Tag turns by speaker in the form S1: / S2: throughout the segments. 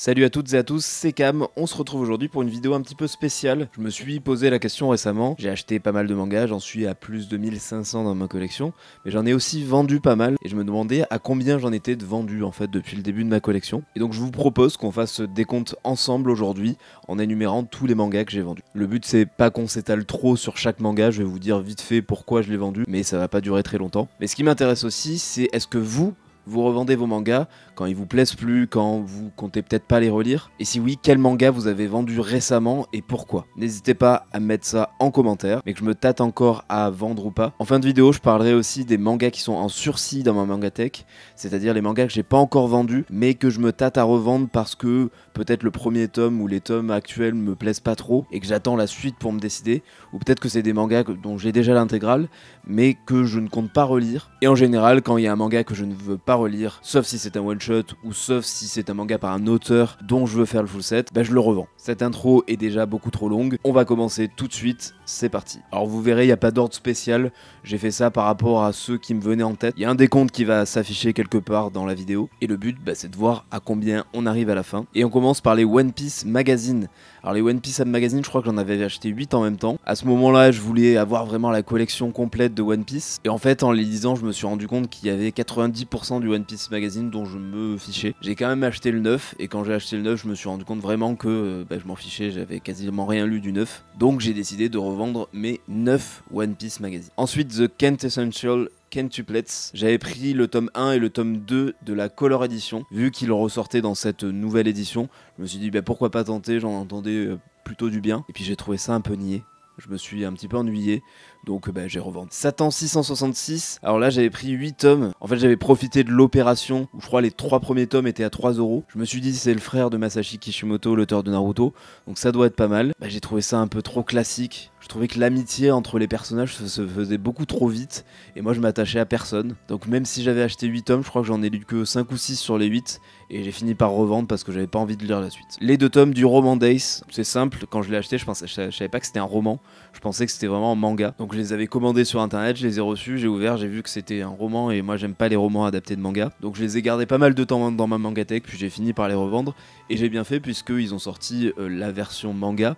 S1: Salut à toutes et à tous, c'est Cam, on se retrouve aujourd'hui pour une vidéo un petit peu spéciale. Je me suis posé la question récemment, j'ai acheté pas mal de mangas, j'en suis à plus de 1500 dans ma collection, mais j'en ai aussi vendu pas mal, et je me demandais à combien j'en étais de vendus en fait depuis le début de ma collection. Et donc je vous propose qu'on fasse ce décompte ensemble aujourd'hui, en énumérant tous les mangas que j'ai vendus. Le but c'est pas qu'on s'étale trop sur chaque manga, je vais vous dire vite fait pourquoi je l'ai vendu, mais ça va pas durer très longtemps. Mais ce qui m'intéresse aussi, c'est est-ce que vous revendez vos mangas quand ils vous plaisent plus, quand vous comptez peut-être pas les relire? Et si oui, quel manga vous avez vendu récemment et pourquoi? N'hésitez pas à mettre ça en commentaire, mais que je me tâte encore à vendre ou pas. En fin de vidéo, je parlerai aussi des mangas qui sont en sursis dans ma mangatech, c'est-à-dire les mangas que j'ai pas encore vendus, mais que je me tâte à revendre parce que peut-être le premier tome ou les tomes actuels me plaisent pas trop et que j'attends la suite pour me décider, ou peut-être que c'est des mangas dont j'ai déjà l'intégrale, mais que je ne compte pas relire. Et en général, quand il y a un manga que je ne veux pas relire, sauf si c'est un one shot ou sauf si c'est un manga par un auteur dont je veux faire le full set, bah je le revends. Cette intro est déjà beaucoup trop longue, on va commencer tout de suite, c'est parti. Alors vous verrez, il n'y a pas d'ordre spécial, j'ai fait ça par rapport à ceux qui me venaient en tête. Il y a un décompte qui va s'afficher quelque part dans la vidéo, et le but c'est de voir à combien on arrive à la fin. Et on commence par les One Piece Magazine. Alors les One Piece Magazine, je crois que j'en avais acheté 8 en même temps. À ce moment-là, je voulais avoir vraiment la collection complète de One Piece. Et en fait, en les lisant, je me suis rendu compte qu'il y avait 90% du One Piece Magazine dont je me fichais. J'ai quand même acheté le 9, et quand j'ai acheté le 9, je me suis rendu compte vraiment que je m'en fichais, j'avais quasiment rien lu du 9. Donc j'ai décidé de revendre mes 9 One Piece Magazine. Ensuite, The Quintessential Quintuplets. J'avais pris le tome 1 et le tome 2 de la Color Edition, vu qu'il ressortait dans cette nouvelle édition. Je me suis dit pourquoi pas tenter, j'en entendais plutôt du bien. Et puis j'ai trouvé ça un peu niais. Je me suis un petit peu ennuyé, donc j'ai revendu. Satan 666, alors là j'avais pris 8 tomes. En fait j'avais profité de l'opération, où je crois les 3 premiers tomes étaient à 3€. Je me suis dit c'est le frère de Masashi Kishimoto, l'auteur de Naruto, donc ça doit être pas mal. J'ai trouvé ça un peu trop classique. Je trouvais que l'amitié entre les personnages se faisait beaucoup trop vite, et moi je m'attachais à personne. Donc même si j'avais acheté 8 tomes, je crois que j'en ai lu que 5 ou 6 sur les 8, et j'ai fini par revendre parce que j'avais pas envie de lire la suite. Les 2 tomes du roman Days, c'est simple, quand je l'ai acheté, je savais pas que c'était un roman, je pensais que c'était vraiment un manga. Donc je les avais commandés sur internet, je les ai reçus, j'ai ouvert, j'ai vu que c'était un roman, et moi j'aime pas les romans adaptés de manga. Donc je les ai gardés pas mal de temps dans ma mangatech, puis j'ai fini par les revendre, et j'ai bien fait puisqu'ils ont sorti la version manga,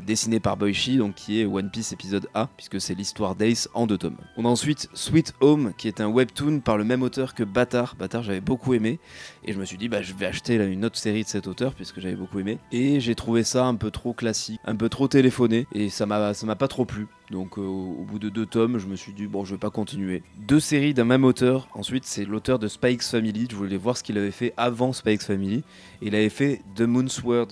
S1: dessinée par Boichi, donc qui est One Piece épisode A, puisque c'est l'histoire d'Ace en 2 tomes. On a ensuite Sweet Home, qui est un webtoon par le même auteur que Bâtard. Bâtard j'avais beaucoup aimé, et je me suis dit je vais acheter une autre série de cet auteur, puisque j'avais beaucoup aimé, et j'ai trouvé ça un peu trop classique, un peu trop téléphoné, et ça m'a pas trop plu. Donc au bout de 2 tomes, je me suis dit je vais pas continuer. 2 séries d'un même auteur, ensuite c'est l'auteur de Spy X Family, je voulais voir ce qu'il avait fait avant Spy X Family, et il avait fait The Moonsword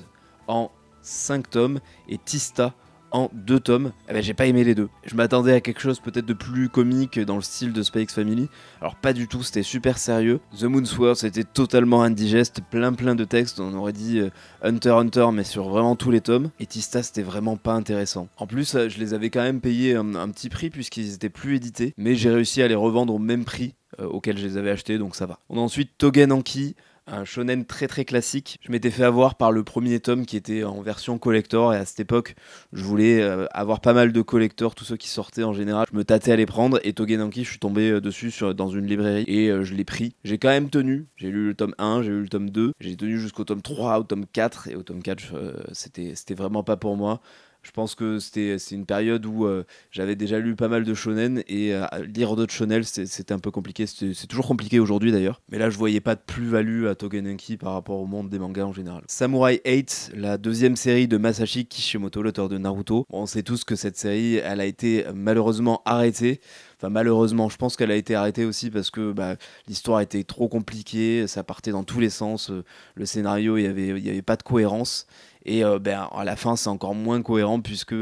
S1: en 5 tomes, et Tista en 2 tomes. J'ai pas aimé les deux. Je m'attendais à quelque chose peut-être de plus comique dans le style de Spy X Family. Alors pas du tout, c'était super sérieux. The Moonsword, c'était totalement indigeste, plein de textes, on aurait dit Hunter x Hunter, mais sur vraiment tous les tomes. Et Tista, c'était vraiment pas intéressant. En plus, je les avais quand même payés un petit prix puisqu'ils étaient plus édités, mais j'ai réussi à les revendre au même prix auquel je les avais achetés, donc ça va. On a ensuite Togen Anki, un shonen très classique. Je m'étais fait avoir par le premier tome qui était en version collector, et à cette époque je voulais avoir pas mal de collectors, tous ceux qui sortaient en général. Je me tâtais à les prendre, et Togenanki je suis tombé dessus dans une librairie, et je l'ai pris. J'ai quand même tenu, j'ai lu le tome 1, j'ai lu le tome 2, j'ai tenu jusqu'au tome 3, au tome 4, et au tome 4 c'était vraiment pas pour moi. Je pense que c'est une période où j'avais déjà lu pas mal de shonen, et lire d'autres shonen c'était un peu compliqué. C'est toujours compliqué aujourd'hui d'ailleurs. Mais là je voyais pas de plus-value à Togenanki par rapport au monde des mangas en général. Samurai 8, la 2e série de Masashi Kishimoto, l'auteur de Naruto. On sait tous que cette série elle a été malheureusement arrêtée. Enfin malheureusement, je pense qu'elle a été arrêtée aussi parce que l'histoire était trop compliquée, ça partait dans tous les sens, le scénario il y avait pas de cohérence. Et à la fin c'est encore moins cohérent puisque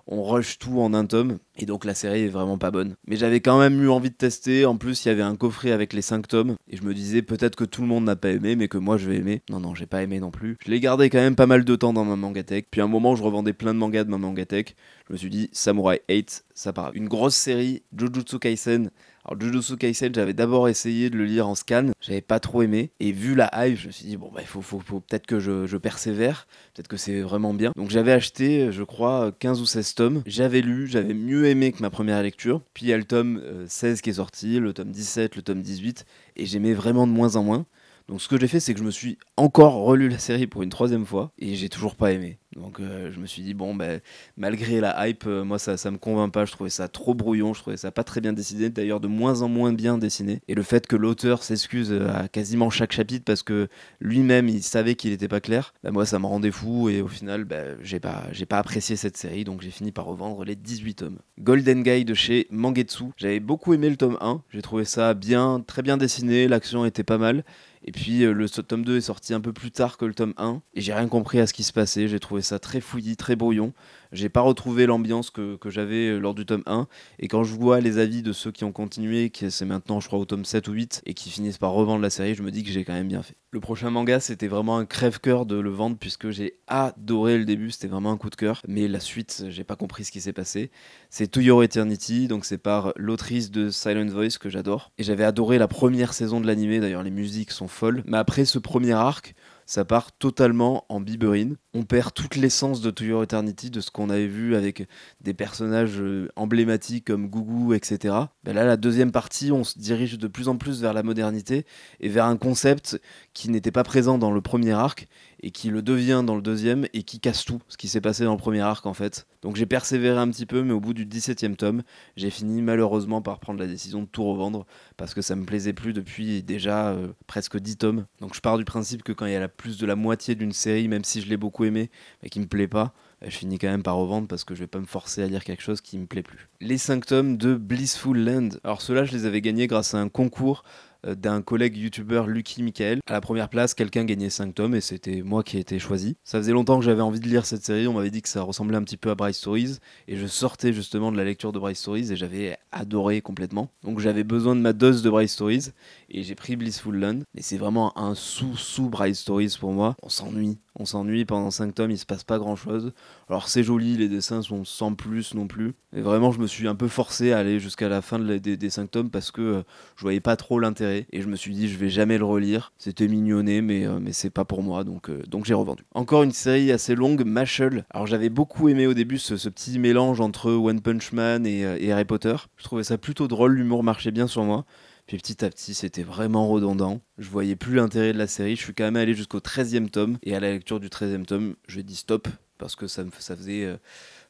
S1: on rush tout en un tome, et donc la série est vraiment pas bonne. Mais j'avais quand même eu envie de tester, en plus il y avait un coffret avec les 5 tomes, et je me disais peut-être que tout le monde n'a pas aimé, mais que moi je vais aimer. Non, j'ai pas aimé non plus. Je l'ai gardé quand même pas mal de temps dans ma mangatech, puis à un moment je revendais plein de mangas de ma mangatech, je me suis dit Samurai 8, ça part. Une grosse série, Jujutsu Kaisen. Alors Jujutsu Kaisen, j'avais d'abord essayé de le lire en scan, j'avais pas trop aimé, et vu la hype, je me suis dit il faut peut-être que je persévère, peut-être que c'est vraiment bien. Donc j'avais acheté, je crois, 15 ou 16 tomes, j'avais lu, j'avais mieux aimé que ma première lecture, puis il y a le tome 16 qui est sorti, le tome 17, le tome 18, et j'aimais vraiment de moins en moins. Donc ce que j'ai fait, c'est que je me suis encore relu la série pour une troisième fois et j'ai toujours pas aimé. Donc je me suis dit bon ben malgré la hype, moi ça me convainc pas, je trouvais ça trop brouillon, je trouvais ça pas très bien dessiné, d'ailleurs de moins en moins bien dessiné. Et le fait que l'auteur s'excuse à quasiment chaque chapitre parce que lui-même il savait qu'il était pas clair, bah, moi ça me rendait fou et au final j'ai pas apprécié cette série, donc j'ai fini par revendre les 18 tomes. Golden Guy de chez Mangetsu, j'avais beaucoup aimé le tome 1, j'ai trouvé ça bien, très bien dessiné, l'action était pas mal. Et puis le tome 2 est sorti un peu plus tard que le tome 1 et j'ai rien compris à ce qui se passait, j'ai trouvé ça très fouillis, très brouillon. J'ai pas retrouvé l'ambiance que j'avais lors du tome 1 et quand je vois les avis de ceux qui ont continué, qui c'est maintenant je crois au tome 7 ou 8 et qui finissent par revendre la série, je me dis que j'ai quand même bien fait. Le prochain manga c'était vraiment un crève-cœur de le vendre puisque j'ai adoré le début, c'était vraiment un coup de cœur, mais la suite j'ai pas compris ce qui s'est passé. C'est To Your Eternity, donc c'est par l'autrice de Silent Voice que j'adore et j'avais adoré la première saison de l'animé, d'ailleurs les musiques sont folles, mais après ce premier arc, ça part totalement en biberine. On perd toute l'essence de To Your Eternity, de ce qu'on avait vu avec des personnages emblématiques comme Gugu, etc. Ben là, la deuxième partie, on se dirige de plus en plus vers la modernité et vers un concept qui n'était pas présent dans le premier arc et qui le devient dans le deuxième et qui casse tout, ce qui s'est passé dans le premier arc en fait. Donc j'ai persévéré un petit peu, mais au bout du 17e tome, j'ai fini malheureusement par prendre la décision de tout revendre parce que ça me plaisait plus depuis déjà presque 10 tomes. Donc je pars du principe que quand il y a plus de la moitié d'une série, même si je l'ai beaucoup aimé, mais qui me plaît pas, je finis quand même par revendre parce que je vais pas me forcer à lire quelque chose qui me plaît plus. Les 5 tomes de Blissful Land. Alors ceux-là, je les avais gagnés grâce à un concours d'un collègue youtubeur, Lucky Michael. À la première place, quelqu'un gagnait 5 tomes et c'était moi qui ai été choisi. Ça faisait longtemps que j'avais envie de lire cette série, on m'avait dit que ça ressemblait un petit peu à Bright Stories et je sortais justement de la lecture de Bright Stories et j'avais adoré complètement. Donc j'avais besoin de ma dose de Bright Stories et j'ai pris Blissful Land. Mais c'est vraiment un sous Bright Stories pour moi. On s'ennuie pendant 5 tomes, il se passe pas grand chose. Alors c'est joli, les dessins sont sans plus non plus. Et vraiment, je me suis un peu forcé à aller jusqu'à la fin des 5 tomes parce que je voyais pas trop l'intérêt. Et je me suis dit, je vais jamais le relire. C'était mignonné, mais c'est pas pour moi, donc j'ai revendu. Encore une série assez longue, Mashle. Alors j'avais beaucoup aimé au début ce petit mélange entre One Punch Man et Harry Potter. Je trouvais ça plutôt drôle, l'humour marchait bien sur moi. Puis petit à petit, c'était vraiment redondant. Je voyais plus l'intérêt de la série. Je suis quand même allé jusqu'au 13e tome. Et à la lecture du 13e tome, je dis stop. Parce que ça faisait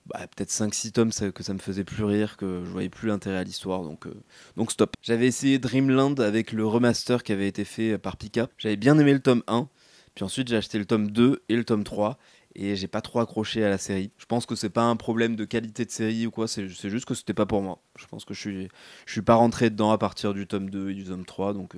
S1: peut-être 5-6 tomes que ça me faisait plus rire, que je voyais plus l'intérêt à l'histoire. Donc stop. J'avais essayé Dreamland avec le remaster qui avait été fait par Pika. J'avais bien aimé le tome 1. Puis ensuite, j'ai acheté le tome 2 et le tome 3. Et j'ai pas trop accroché à la série. Je pense que c'est pas un problème de qualité de série ou quoi, c'est juste que c'était pas pour moi. Je pense que je suis pas rentré dedans à partir du tome 2 et du tome 3, donc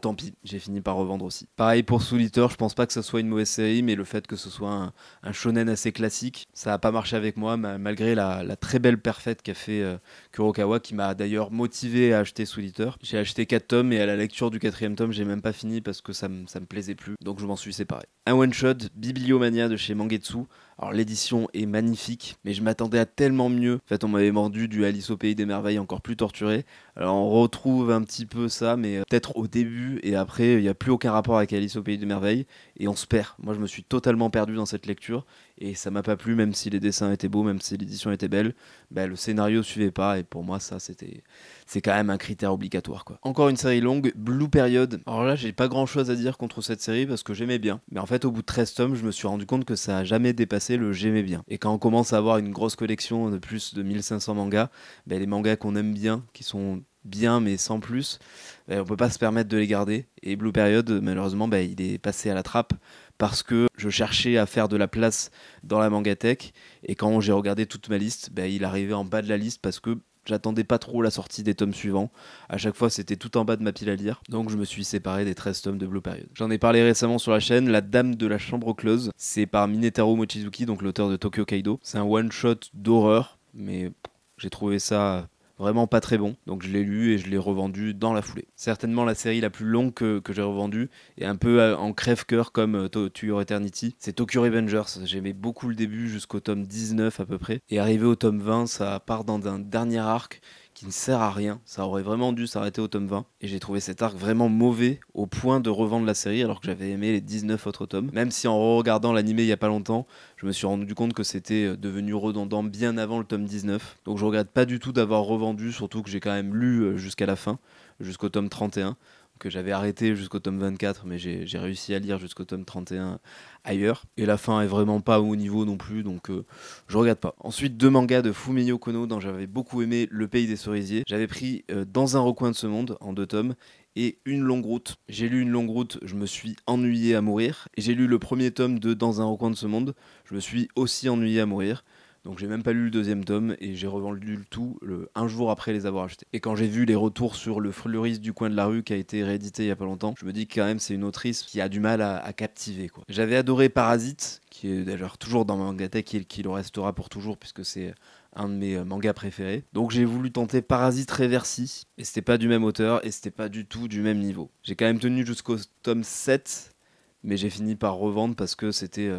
S1: tant pis, j'ai fini par revendre aussi. Pareil pour Soul Eater, je pense pas que ce soit une mauvaise série, mais le fait que ce soit un shonen assez classique, ça a pas marché avec moi, malgré la très belle perfect qu'a fait Kurokawa, qui m'a d'ailleurs motivé à acheter Soul Eater. J'ai acheté 4 tomes et à la lecture du 4e tome, j'ai même pas fini parce que ça me plaisait plus, donc je m'en suis séparé. Un one-shot, Bibliomania de chez Mangetsu. Alors l'édition est magnifique, mais je m'attendais à tellement mieux. En fait, on m'avait vendu du Alice au Pays des Merveilles encore plus torturé. Alors on retrouve un petit peu ça, mais peut-être au début et après, il n'y a plus aucun rapport avec Alice au Pays des Merveilles et on se perd. Moi, je me suis totalement perdu dans cette lecture et ça m'a pas plu, même si les dessins étaient beaux, même si l'édition était belle. Le scénario suivait pas et pour moi, c'est quand même un critère obligatoire, quoi. Encore une série longue, Blue Period. Alors là, j'ai pas grand chose à dire contre cette série parce que j'aimais bien. Mais en fait, au bout de 13 tomes, je me suis rendu compte que ça a jamais dépassé le j'aimais bien. Et quand on commence à avoir une grosse collection de plus de 1500 mangas, les mangas qu'on aime bien, qui sont bien mais sans plus, on peut pas se permettre de les garder. Et Blue Period, malheureusement, il est passé à la trappe parce que je cherchais à faire de la place dans la mangatech et quand j'ai regardé toute ma liste, il arrivait en bas de la liste parce que j'attendais pas trop la sortie des tomes suivants. À chaque fois, c'était tout en bas de ma pile à lire. Donc, je me suis séparé des 13 tomes de Blue Period. J'en ai parlé récemment sur la chaîne. La Dame de la Chambre Close. C'est par Minetaro Mochizuki, donc l'auteur de Tokyo Kaido. C'est un one-shot d'horreur, mais j'ai trouvé ça vraiment pas très bon, donc je l'ai lu et je l'ai revendu dans la foulée. Certainement la série la plus longue que j'ai revendue, et un peu en crève-cœur comme To Your Eternity, c'est Tokyo Revengers. J'aimais beaucoup le début jusqu'au tome 19 à peu près, et arrivé au tome 20, ça part dans un dernier arc qui ne sert à rien. Ça aurait vraiment dû s'arrêter au tome 20. Et j'ai trouvé cet arc vraiment mauvais au point de revendre la série alors que j'avais aimé les 19 autres tomes. Même si en regardant l'animé il y a pas longtemps, je me suis rendu compte que c'était devenu redondant bien avant le tome 19. Donc je regrette pas du tout d'avoir revendu, surtout que j'ai quand même lu jusqu'à la fin, jusqu'au tome 31. que j'avais arrêté jusqu'au tome 24, mais j'ai réussi à lire jusqu'au tome 31 ailleurs. Et la fin est vraiment pas au niveau non plus, donc je regrette pas. Ensuite, 2 mangas de Fumio Kono dont j'avais beaucoup aimé, Le Pays des Cerisiers. J'avais pris Dans un recoin de ce monde en 2 tomes et Une longue route. J'ai lu Une longue route, je me suis ennuyé à mourir. Et j'ai lu le premier tome de Dans un recoin de ce monde, je me suis aussi ennuyé à mourir. Donc j'ai même pas lu le 2e tome et j'ai revendu le tout un jour après les avoir achetés. Et quand j'ai vu les retours sur Le Fleuriste du coin de la rue qui a été réédité il y a pas longtemps, je me dis que quand même c'est une autrice qui a du mal à captiver, quoi. J'avais adoré Parasite, qui est d'ailleurs toujours dans ma mangatech et qui le restera pour toujours puisque c'est un de mes mangas préférés. Donc j'ai voulu tenter Parasite Reversi et c'était pas du même auteur et c'était pas du tout du même niveau. J'ai quand même tenu jusqu'au tome 7, mais j'ai fini par revendre parce que c'était...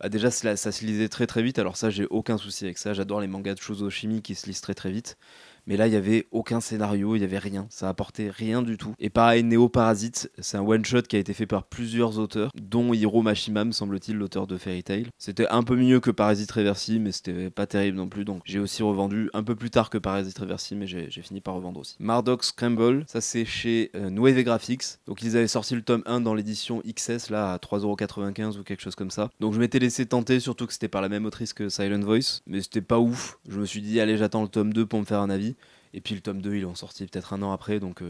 S1: déjà, ça se lisait très très vite, alors ça, j'ai aucun souci avec ça. J'adore les mangas de Shoujo Chimi qui se lisent très très vite. Mais là, il n'y avait aucun scénario, il n'y avait rien. Ça apportait rien du tout. Et pareil, Néo Parasite, c'est un one-shot qui a été fait par plusieurs auteurs, dont Hiro Mashima, me semble-t-il, l'auteur de Fairy Tail. C'était un peu mieux que Parasite Reversi, mais c'était pas terrible non plus. Donc j'ai aussi revendu un peu plus tard que Parasite Reversi, mais j'ai fini par revendre aussi. Mardock Scramble, ça c'est chez Nueve Graphics. Donc ils avaient sorti le tome 1 dans l'édition XS, là, à 3,95€ ou quelque chose comme ça. Donc je m'étais laissé tenter, surtout que c'était par la même autrice que Silent Voice, mais c'était pas ouf. Je me suis dit, allez, j'attends le tome 2 pour me faire un avis. Et puis le tome 2, ils l'ont sorti peut-être un an après, donc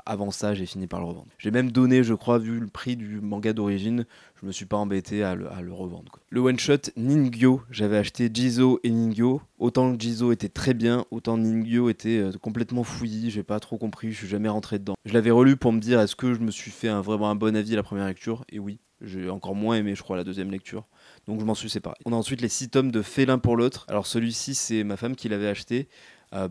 S1: avant ça, j'ai fini par le revendre. J'ai même donné, je crois, vu le prix du manga d'origine, je me suis pas embêté à le revendre, quoi. Le one-shot Ningyo, j'avais acheté Jizo et Ningyo. Autant Jizo était très bien, autant Ningyo était complètement fouillis, j'ai pas trop compris, je suis jamais rentré dedans. Je l'avais relu pour me dire, est-ce que je me suis fait vraiment un bon avis à la première lecture? Et oui, j'ai encore moins aimé, je crois, la 2e lecture. Donc je m'en suis séparé. On a ensuite les 6 tomes de Félin pour l'autre. Alors celui-ci, c'est ma femme qui l'avait acheté.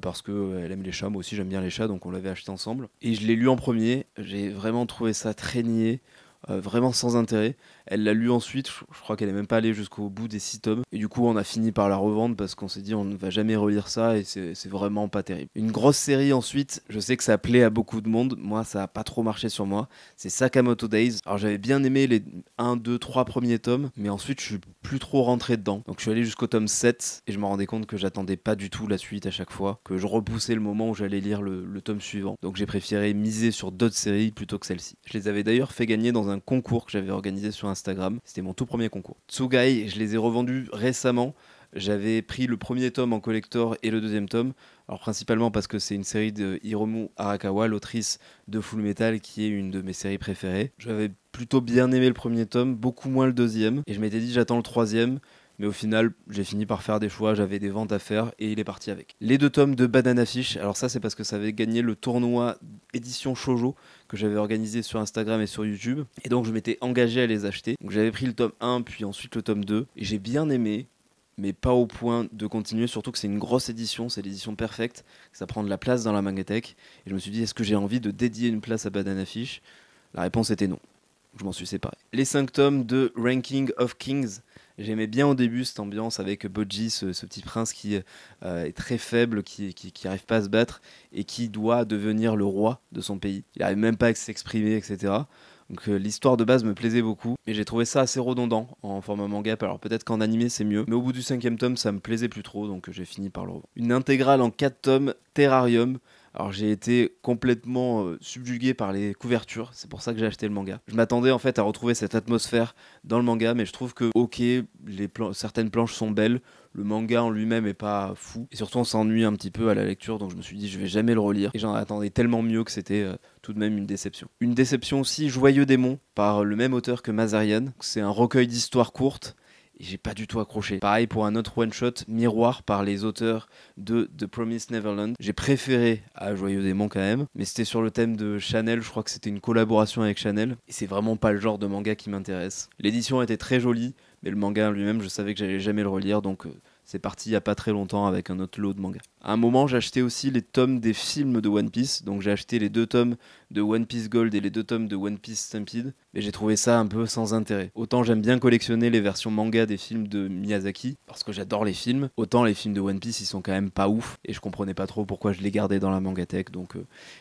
S1: Parce qu'elle aime les chats, moi aussi j'aime bien les chats, donc on l'avait acheté ensemble. Et je l'ai lu en premier, j'ai vraiment trouvé ça très niais, vraiment sans intérêt. Elle l'a lu ensuite, je crois qu'elle est même pas allée jusqu'au bout des 6 tomes. Et du coup on a fini par la revendre parce qu'on s'est dit on ne va jamais relire ça et c'est vraiment pas terrible. Une grosse série ensuite, je sais que ça plaît à beaucoup de monde, moi ça a pas trop marché sur moi, c'est Sakamoto Days. Alors j'avais bien aimé les 1, 2, 3 premiers tomes, mais ensuite je suis plus trop rentré dedans. Donc je suis allé jusqu'au tome 7 et je me rendais compte que j'attendais pas du tout la suite à chaque fois, que je repoussais le moment où j'allais lire le tome suivant. Donc j'ai préféré miser sur d'autres séries plutôt que celle-ci. Je les avais d'ailleurs fait gagner dans un concours que j'avais organisé sur Instagram. C'était mon tout premier concours. Tsugai, je les ai revendus récemment. J'avais pris le premier tome en collector et le 2e tome. Alors principalement parce que c'est une série de Hiromu Arakawa, l'autrice de Full Metal, qui est une de mes séries préférées. J'avais plutôt bien aimé le premier tome, beaucoup moins le 2e. Et je m'étais dit j'attends le 3e. Mais au final, j'ai fini par faire des choix, j'avais des ventes à faire et il est parti avec. Les 2 tomes de Banana Fish, alors ça c'est parce que ça avait gagné le tournoi édition Shoujo que j'avais organisé sur Instagram et sur YouTube. Et donc je m'étais engagé à les acheter. Donc j'avais pris le tome 1 puis ensuite le tome 2 et j'ai bien aimé, mais pas au point de continuer, surtout que c'est une grosse édition, c'est l'édition Perfect, ça prend de la place dans la mangatech. Et je me suis dit, est-ce que j'ai envie de dédier une place à Banana Fish? La réponse était non. Je m'en suis séparé. Les 5 tomes de Ranking of Kings. J'aimais bien au début cette ambiance avec Bojji, ce petit prince qui est très faible, qui arrive pas à se battre et qui doit devenir le roi de son pays. Il arrive même pas à s'exprimer, etc. Donc l'histoire de base me plaisait beaucoup, mais j'ai trouvé ça assez redondant en format manga. Alors peut-être qu'en animé c'est mieux, mais au bout du 5e tome ça me plaisait plus trop, donc j'ai fini par le revendre. Une intégrale en 4 tomes, Terrarium. Alors j'ai été complètement subjugué par les couvertures, c'est pour ça que j'ai acheté le manga. Je m'attendais en fait à retrouver cette atmosphère dans le manga, mais je trouve que ok, certaines planches sont belles, le manga en lui-même est pas fou, et surtout on s'ennuie un petit peu à la lecture, donc je me suis dit je vais jamais le relire, et j'en attendais tellement mieux que c'était tout de même une déception. Une déception aussi, Joyeux Démon, par le même auteur que Mazarian. C'est un recueil d'histoires courtes, et j'ai pas du tout accroché. Pareil pour un autre one-shot, Miroir, par les auteurs de The Promised Neverland. J'ai préféré à Joyeux Démon quand même, mais c'était sur le thème de Chanel, je crois que c'était une collaboration avec Chanel, et c'est vraiment pas le genre de manga qui m'intéresse. L'édition était très jolie, mais le manga lui-même, je savais que j'allais jamais le relire, donc c'est parti il y a pas très longtemps avec un autre lot de manga. À un moment, j'ai acheté aussi les tomes des films de One Piece, donc j'ai acheté les 2 tomes de One Piece Gold et les 2 tomes de One Piece Stampede, mais j'ai trouvé ça un peu sans intérêt. Autant j'aime bien collectionner les versions manga des films de Miyazaki, parce que j'adore les films, autant les films de One Piece ils sont quand même pas ouf, et je comprenais pas trop pourquoi je les gardais dans la mangatech, donc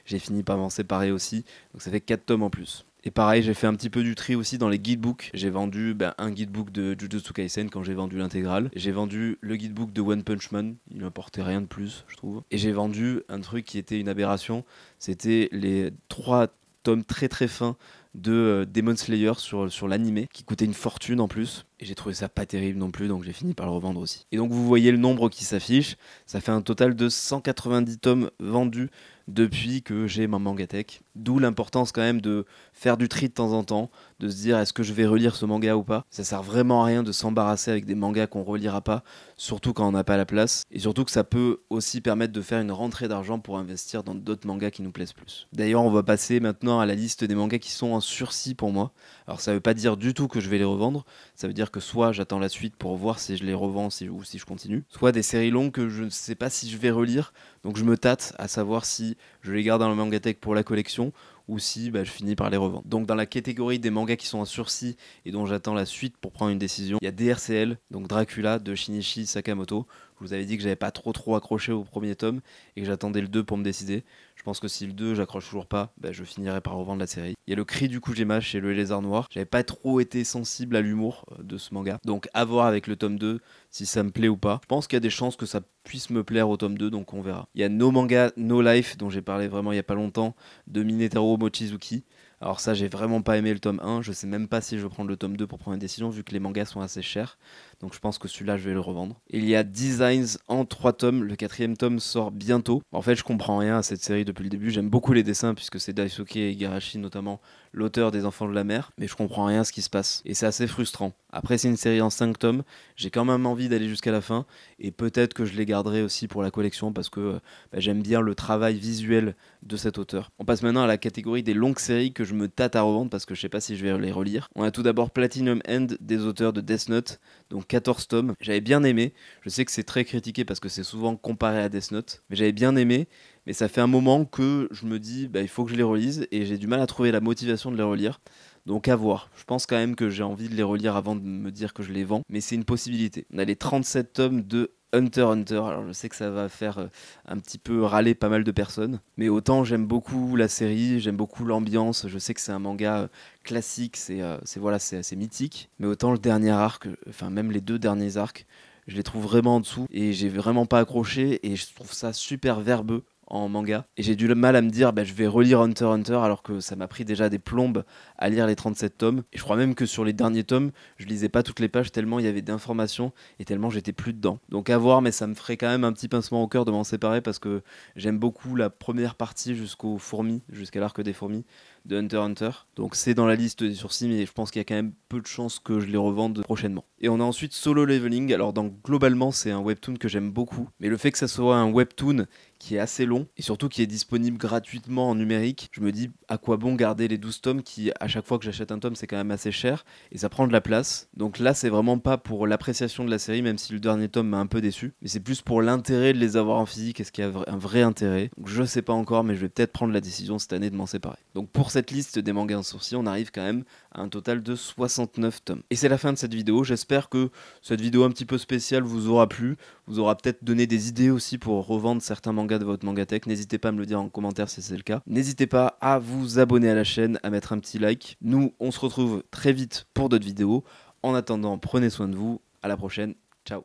S1: j'ai fini par m'en séparer aussi, donc ça fait 4 tomes en plus. Et pareil, j'ai fait un petit peu du tri aussi dans les guidebooks. J'ai vendu un guidebook de Jujutsu Kaisen quand j'ai vendu l'intégrale. J'ai vendu le guidebook de One Punch Man, il m'apportait rien de plus, je trouve. Et j'ai vendu un truc qui était une aberration, c'était les 3 tome très très fin de Demon Slayer sur l'animé, qui coûtait une fortune en plus. Et j'ai trouvé ça pas terrible non plus, donc j'ai fini par le revendre aussi. Et donc vous voyez le nombre qui s'affiche, ça fait un total de 190 tomes vendus depuis que j'ai ma Mangatech. D'où l'importance quand même de faire du tri de temps en temps, de se dire est-ce que je vais relire ce manga ou pas. Ça sert vraiment à rien de s'embarrasser avec des mangas qu'on relira pas, surtout quand on n'a pas la place. Et surtout que ça peut aussi permettre de faire une rentrée d'argent pour investir dans d'autres mangas qui nous plaisent plus. D'ailleurs on va passer maintenant à la liste des mangas qui sont en sursis pour moi. Alors ça veut pas dire du tout que je vais les revendre, ça veut dire que soit j'attends la suite pour voir si je les revends ou si je continue, soit des séries longues que je ne sais pas si je vais relire, donc je me tâte à savoir si je les garde dans la Mangatech pour la collection ou si je finis par les revendre. Donc dans la catégorie des mangas qui sont en sursis et dont j'attends la suite pour prendre une décision, il y a DRCL, donc Dracula de Shinichi Sakamoto. Je vous avais dit que j'avais pas trop accroché au premier tome et que j'attendais le 2 pour me décider. Je pense que si le 2 j'accroche toujours pas, je finirai par revendre la série. Il y a le Cri du Kujima chez le Lézard Noir. J'avais pas trop été sensible à l'humour de ce manga. Donc à voir avec le tome 2 si ça me plaît ou pas. Je pense qu'il y a des chances que ça puisse me plaire au tome 2, donc on verra. Il y a No Manga No Life dont j'ai parlé vraiment il y a pas longtemps de Minetaro Mochizuki. Alors ça, j'ai vraiment pas aimé le tome 1, je sais même pas si je vais prendre le tome 2 pour prendre une décision vu que les mangas sont assez chers. Donc je pense que celui-là, je vais le revendre. Et il y a Designs en 3 tomes, le 4e tome sort bientôt. En fait, je comprends rien à cette série depuis le début, j'aime beaucoup les dessins puisque c'est Daisuke Igarashi notamment, l'auteur des Enfants de la Mer, mais je comprends rien à ce qui se passe. Et c'est assez frustrant. Après, c'est une série en 5 tomes, j'ai quand même envie d'aller jusqu'à la fin, et peut-être que je les garderai aussi pour la collection parce que j'aime bien le travail visuel de cet auteur. On passe maintenant à la catégorie des longues séries que je me tâte à revendre parce que je sais pas si je vais les relire. On a tout d'abord Platinum End des auteurs de Death Note, donc 14 tomes. J'avais bien aimé, je sais que c'est très critiqué parce que c'est souvent comparé à Death Note, mais j'avais bien aimé, mais ça fait un moment que je me dis il faut que je les relise et j'ai du mal à trouver la motivation de les relire. Donc à voir. Je pense quand même que j'ai envie de les relire avant de me dire que je les vends, mais c'est une possibilité. On a les 37 tomes de Hunter x Hunter. Alors je sais que ça va faire un petit peu râler pas mal de personnes, mais autant j'aime beaucoup la série, j'aime beaucoup l'ambiance, je sais que c'est un manga classique, c'est assez mythique, mais autant le dernier arc, enfin même les 2 derniers arcs, je les trouve vraiment en dessous et j'ai vraiment pas accroché et je trouve ça super verbeux en manga et j'ai du mal à me dire je vais relire Hunter x Hunter alors que ça m'a pris déjà des plombes à lire les 37 tomes et je crois même que sur les derniers tomes je lisais pas toutes les pages tellement il y avait d'informations et tellement j'étais plus dedans, donc à voir, mais ça me ferait quand même un petit pincement au cœur de m'en séparer parce que j'aime beaucoup la première partie jusqu'aux fourmis, jusqu'à l'arc des fourmis de Hunter x Hunter, donc c'est dans la liste des sursis, mais je pense qu'il y a quand même peu de chances que je les revende prochainement. Et on a ensuite Solo Leveling. Alors globalement c'est un webtoon que j'aime beaucoup, mais le fait que ça soit un webtoon qui est assez long et surtout qui est disponible gratuitement en numérique, je me dis à quoi bon garder les 12 tomes qui à chaque fois que j'achète un tome c'est quand même assez cher et ça prend de la place. Donc là c'est vraiment pas pour l'appréciation de la série, même si le dernier tome m'a un peu déçu, mais c'est plus pour l'intérêt de les avoir en physique. Est-ce qu'il y a un vrai intérêt? Donc je sais pas encore, mais je vais peut-être prendre la décision cette année de m'en séparer. Donc pour cette liste des mangas en sourcil, on arrive quand même à un total de 69 tomes. Et c'est la fin de cette vidéo. J'espère que cette vidéo un petit peu spéciale vous aura plu, vous aura peut-être donné des idées aussi pour revendre certains mangas de votre Mangatech. N'hésitez pas à me le dire en commentaire si c'est le cas. N'hésitez pas à vous abonner à la chaîne, à mettre un petit like. Nous, on se retrouve très vite pour d'autres vidéos. En attendant, prenez soin de vous. À la prochaine. Ciao.